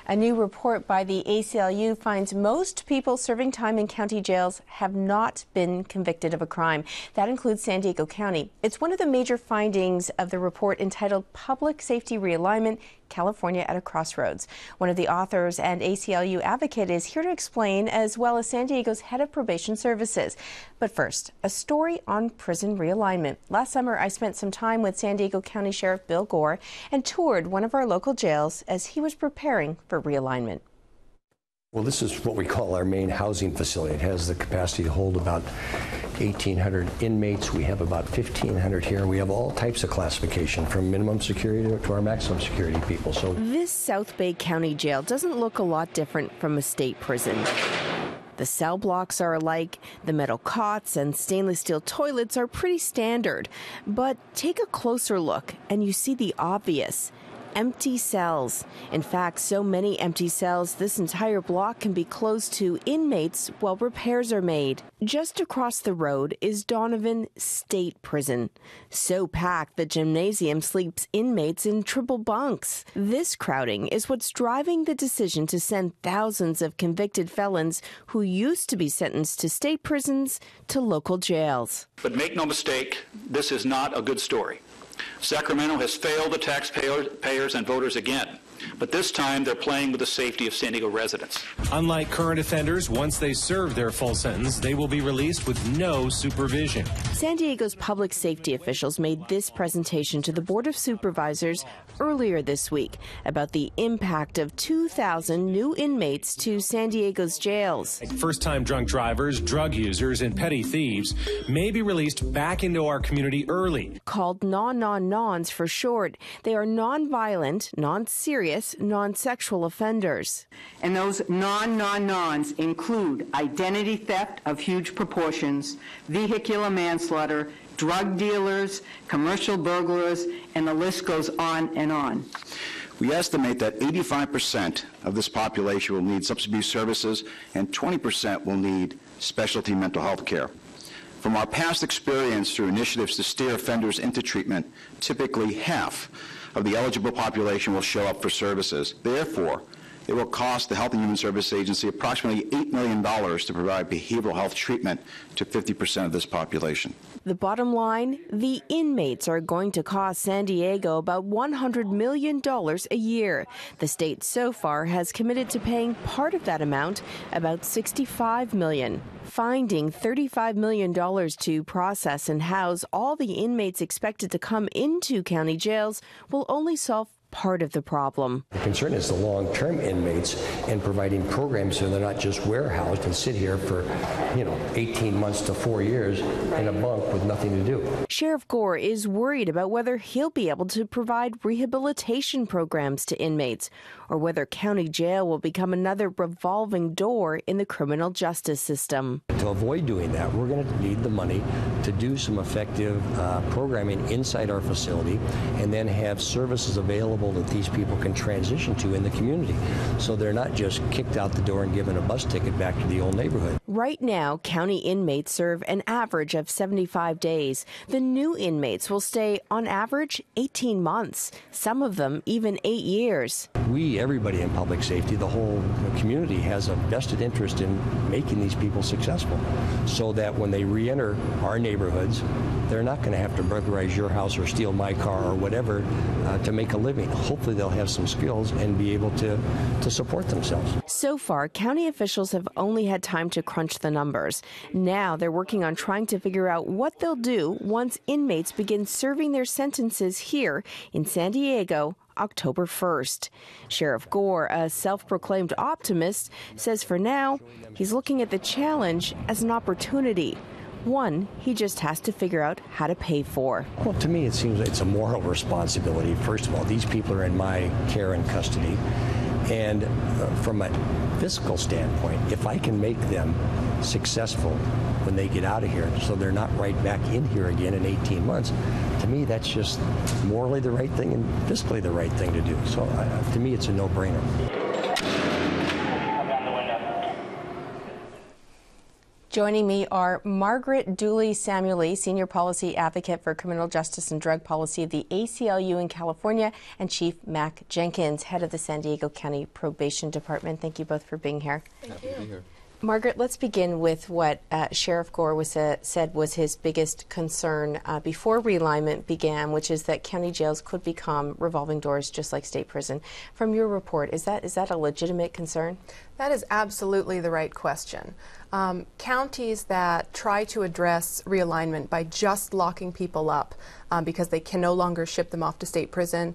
A new report by the ACLU finds most people serving time in county jails have not been convicted of a crime. That includes San Diego County. It's one of the major findings of the report entitled Public Safety Realignment, California at a Crossroads. One of the authors and ACLU advocate is here to explain, as well as San Diego's head of probation services. But first, a story on prison realignment. Last summer, I spent some time with San Diego County Sheriff Bill Gore and toured one of our local jails as he was preparing for realignment. Well, this is what we call our main housing facility. It has the capacity to hold about 1,800 inmates. We have about 1,500 here. We have all types of classification, from minimum security to our maximum security people. So this South Bay County jail doesn't look a lot different from a state prison. The cell blocks are alike, the metal cots and stainless steel toilets are pretty standard. But take a closer look and you see the obvious. Empty cells. In fact, so many empty cells, this entire block can be closed to inmates while repairs are made. Just across the road is Donovan State Prison. So packed, the gymnasium sleeps inmates in triple bunks. This crowding is what's driving the decision to send thousands of convicted felons who used to be sentenced to state prisons to local jails. But make no mistake, this is not a good story. Sacramento has failed the taxpayers and voters again, but this time they're playing with the safety of San Diego residents. Unlike current offenders, once they serve their full sentence, they will be released with no supervision. San Diego's public safety officials made this presentation to the Board of Supervisors earlier this week about the impact of 2,000 new inmates to San Diego's jails. First-time drunk drivers, drug users, and petty thieves may be released back into our community early. Called non-non-nons for short, they are non-violent, non-serious, non-sexual offenders. And those non-non-nons include identity theft of huge proportions, vehicular manslaughter, drug dealers, commercial burglars, and the list goes on and on. We estimate that 85% of this population will need substance abuse services and 20% will need specialty mental health care. From our past experience through initiatives to steer offenders into treatment, typically half of the eligible population will show up for services. Therefore, it will cost the Health and Human Services Agency approximately $8 million to provide behavioral health treatment to 50% of this population. The bottom line, the inmates are going to cost San Diego about $100 million a year. The state so far has committed to paying part of that amount, about $65 million. Finding $35 million to process and house all the inmates expected to come into county jails will only solve part of the problem. The concern is the long-term inmates and providing programs so they're not just warehoused and sit here for, 18 months to 4 years in a bunk with nothing to do. Sheriff Gore is worried about whether he'll be able to provide rehabilitation programs to inmates or whether county jail will become another revolving door in the criminal justice system. To avoid doing that, we're going to need the money to do some effective programming inside our facility and then have services available that these people can transition to in the community, so they're not just kicked out the door and given a bus ticket back to the old neighborhood. Right now, county inmates serve an average of 75 days. The new inmates will stay, on average, 18 months, some of them even 8 years. Everybody in public safety, the whole community, has a vested interest in making these people successful so that when they re-enter our neighborhoods, they're not going to have to burglarize your house or steal my car or whatever to make a living. Hopefully they'll have some skills and be able to support themselves. So far, county officials have only had time to crunch the numbers. Now they're working on trying to figure out what they'll do once inmates begin serving their sentences here in San Diego October 1st. Sheriff Gore, a self-proclaimed optimist, says for now, he's looking at the challenge as an opportunity. One he just has to figure out how to pay for. Well, to me, it seems like it's a moral responsibility. First of all, these people are in my care and custody. And from a fiscal standpoint, if I can make them successful when they get out of here so they're not right back in here again in 18 months, to me, that's just morally the right thing and fiscally the right thing to do. So to me, it's a no-brainer. Joining me are Margaret Dooley-Sammulli, Senior Policy Advocate for Criminal Justice and Drug Policy of the ACLU in California, and Chief Mack Jenkins, Head of the San Diego County Probation Department. Thank you both for being here. Happy to be here. Margaret, let's begin with what Sheriff Gore said was his biggest concern before realignment began, which is that county jails could become revolving doors just like state prison. From your report, is that a legitimate concern? That is absolutely the right question. Counties that try to address realignment by just locking people up because they can no longer ship them off to state prison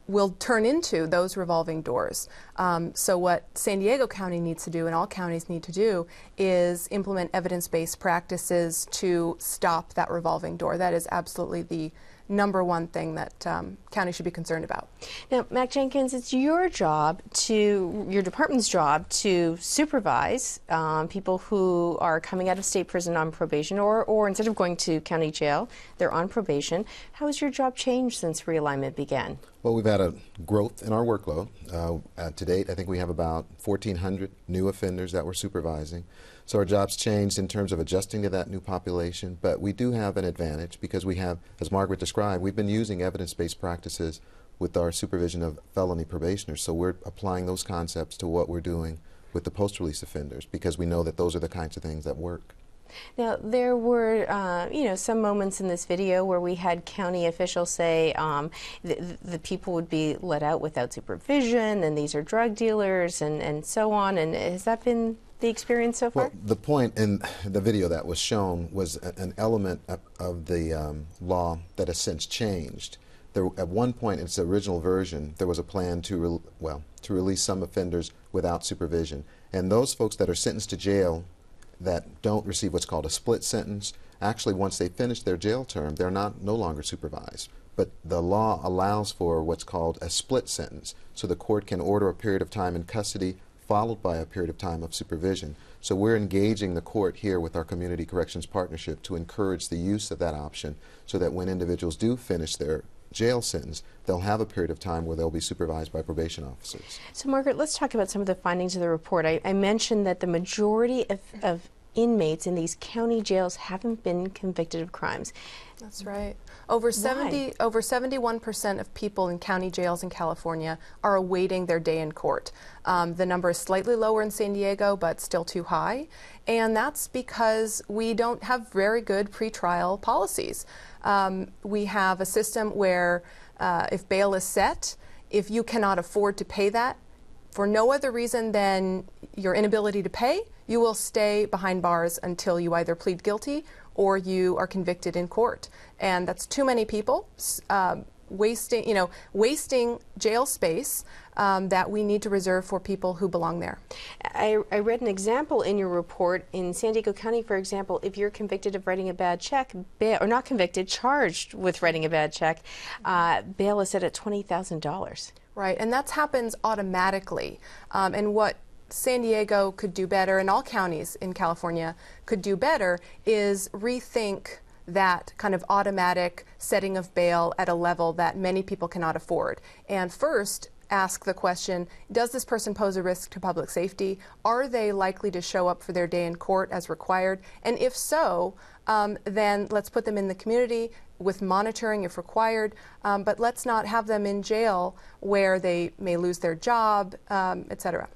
will turn into those revolving doors. So what San Diego County needs to do, and all counties need to do, is implement evidence-based practices to stop that revolving door. That is absolutely the number one thing that county should be concerned about. Now, Mack Jenkins, it's your department's job to supervise people who are coming out of state prison on probation, or instead of going to county jail, they're on probation. How has your job changed since realignment began? Well, we've had a growth in our workload. To date, I think we have about 1,400 new offenders that we're supervising. So our job's changed in terms of adjusting to that new population, but we do have an advantage because we have, as Margaret described, we've been using evidence-based practices with our supervision of felony probationers. So we're applying those concepts to what we're doing with the post-release offenders because we know that those are the kinds of things that work. Now, there were, some moments in this video where we had county officials say the people would be let out without supervision, and these are drug dealers, and so on. And has that been the experience so far? Well, the point in the video that was shown was an element of the law that has since changed. At one point in its original version, there was a plan to release some offenders without supervision. And those folks that are sentenced to jail that don't receive what's called a split sentence, actually once they finish their jail term, they're no longer supervised. But the law allows for what's called a split sentence. So the court can order a period of time in custody followed by a period of time of supervision. So we're engaging the court here with our Community Corrections Partnership to encourage the use of that option so that when individuals do finish their jail sentence, they'll have a period of time where they'll be supervised by probation officers. So Margaret, let's talk about some of the findings of the report. I mentioned that the majority of inmates in these county jails haven't been convicted of crimes. That's right. Over 71% of people in county jails in California are awaiting their day in court. The number is slightly lower in San Diego, but still too high. And that's because we don't have very good pretrial policies. We have a system where if bail is set, if you cannot afford to pay that for no other reason than your inability to pay, you will stay behind bars until you either plead guilty or you are convicted in court. And that's too many people wasting jail space that we need to reserve for people who belong there. I read an example in your report. In San Diego County, for example, if you're convicted of writing a bad check, or not convicted, charged with writing a bad check, bail is set at $20,000. Right, and that happens automatically. And what San Diego could do better, and all counties in California could do better, is rethink that kind of automatic setting of bail at a level that many people cannot afford. And first, ask the question, does this person pose a risk to public safety? Are they likely to show up for their day in court as required? And if so, then let's put them in the community with monitoring if required, but let's not have them in jail where they may lose their job, et cetera.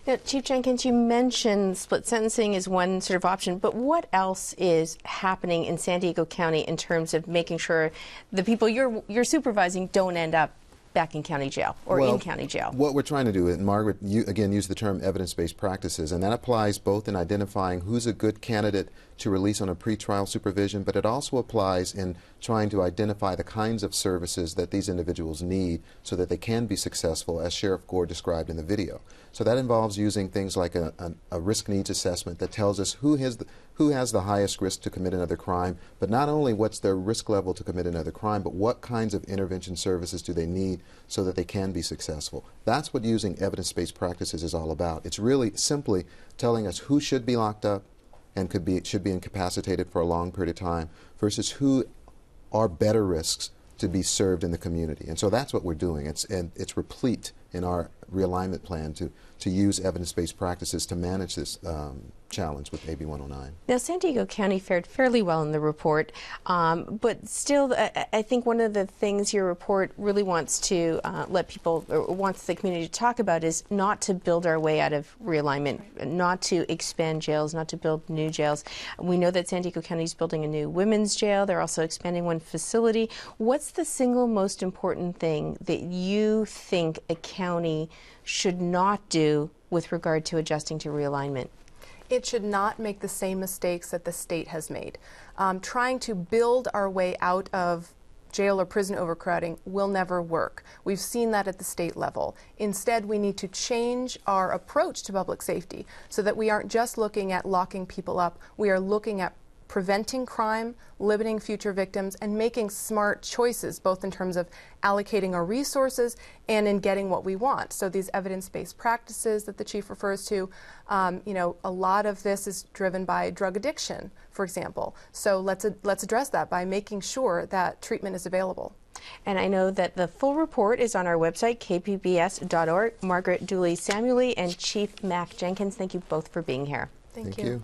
Now, Chief Jenkins, you mentioned split sentencing is one sort of option, but what else is happening in San Diego County in terms of making sure the people you're supervising don't end up back in county jail or in county jail? What we're trying to do, and Margaret, you again used the term evidence-based practices, and that applies both in identifying who's a good candidate to release on a pretrial supervision, but it also applies in trying to identify the kinds of services that these individuals need so that they can be successful, as Sheriff Gore described in the video. So that involves using things like a risk needs assessment that tells us who has the highest risk to commit another crime, but not only what's their risk level to commit another crime, but what kinds of intervention services do they need so that they can be successful. That's what using evidence-based practices is all about. It's really simply telling us who should be locked up and should be incapacitated for a long period of time versus who are better risks to be served in the community. And so that's what we're doing. It's replete in our realignment plan to use evidence-based practices to manage this challenge with AB 109. Now, San Diego County fared fairly well in the report, but still, I think one of the things your report really wants to let people, or wants the community to talk about, is not to build our way out of realignment, not to expand jails, not to build new jails. We know that San Diego County is building a new women's jail. They're also expanding one facility. What's the single most important thing that you think a county should not do with regard to adjusting to realignment? It should not make the same mistakes that the state has made. Trying to build our way out of jail or prison overcrowding will never work. We've seen that at the state level. Instead, we need to change our approach to public safety so that we aren't just looking at locking people up. We are looking at preventing crime, limiting future victims, and making smart choices, both in terms of allocating our resources and in getting what we want. So these evidence-based practices that the chief refers to, a lot of this is driven by drug addiction, for example. So let's address that by making sure that treatment is available. And I know that the full report is on our website, kpbs.org. Margaret Dooley-Sammulli and Chief Mack Jenkins, thank you both for being here. Thank you.